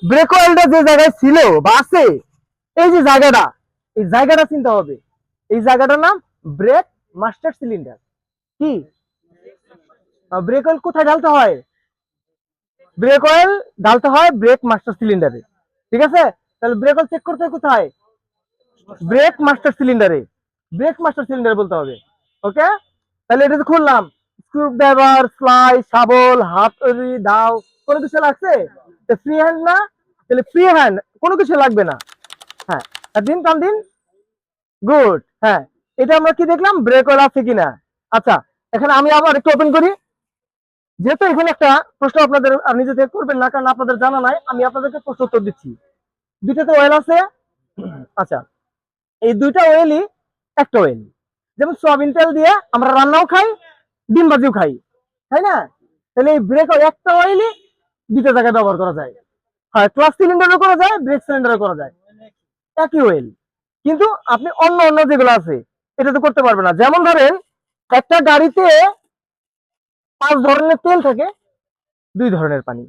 Break অয়েলটা যে জায়গায় ছিল বা আছে, এই যে জায়গাটা, এই জায়গাটা চিন্তা হবে। এই জায়গাটার নাম ব্রেক মাস্টার সিলিন্ডার। কি ব্রেক অয়েল কোথায় ঢালতে হয়? ব্রেক অয়েল ঢালতে হয় ব্রেক মাস্টার সিলিন্ডারে। ঠিক আছে, তাহলে ব্রেক অয়েল চেক করতে হয় কোথায়? ব্রেক মাস্টার সিলিন্ডারে। ব্রেক মাস্টার সিলিন্ডার বলতে হবে। ওকে, তাহলে এটা তো খুললাম। স্ক্রু ড্রাইভার, স্লাই, শাবল, হাতুড়ি, দাও, কোনো কিছু লাগছে? ফ্রি হ্যান্ড না, তাহলে ফ্রি হ্যান্ড, কোনো কিছু লাগবে না। হ্যাঁ, আর দিন টান দিন। গুড। হ্যাঁ, এটা আমরা কি দেখলাম, ব্রেক অয়েল আছে কিনা। আচ্ছা, এখানে আমি আবার একটু ওপেন করি। যেহেতু এখানে একটা প্রশ্ন আপনাদের নিজে থেকে করবেন না, কারণ আপনাদের জানা নাই, আমি আপনাদেরকে প্রশ্ন উত্তর দিচ্ছি। দুইটাতে অয়েল আছে। আচ্ছা, এই দুইটা অয়েলই একটা অয়েল। যেমন সয়াবিন তেল দিয়ে আমরা রান্নাও খাই, ডিম ভাজিও খাই, তাই না? তাহলে এই ব্রেক অয়েল একটা অয়েলই দুইটা জায়গায় ব্যবহার করা যায়। হয় ক্লাস সিলিন্ডারও করা যায়, ব্রেক সিলিন্ডারও করা যায়, একই অয়েল। কিন্তু আপনি অন্য অন্য যেগুলো আছে এটা তো করতে পারবেন না। যেমন ধরেন, একটা গাড়িতে 5 ধরনের তেল থাকে, 2 ধরনের পানি।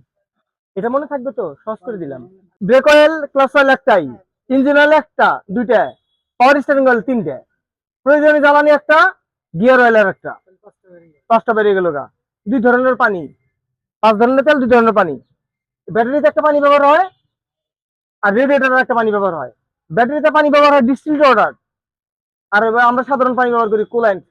এটা মনে থাকবে তো? সহজ করে দিলাম। ব্রেক অয়েল, ক্লাস অয়েল একটাই, ইঞ্জিন অয়েল একটা, দুইটা, পাওয়ার স্টিয়ারিং অয়েল তিনটে, প্রয়োজনীয় জ্বালানি একটা, গিয়ার অয়েলের একটা, 5টা বেরিয়ে গেল গা। 2 ধরনের পানি, 5 ধরনের তেল, 2 ধরনের পানি। ব্যাটারিতে একটা পানি ব্যবহার হয়, আর রেডিয়েটরের একটা পানি ব্যবহার হয়। ব্যাটারিতে পানি ব্যবহার হয় ডিস্টিল ওয়াটার, আর আমরা সাধারণ পানি ব্যবহার করি কুলাইন্ট।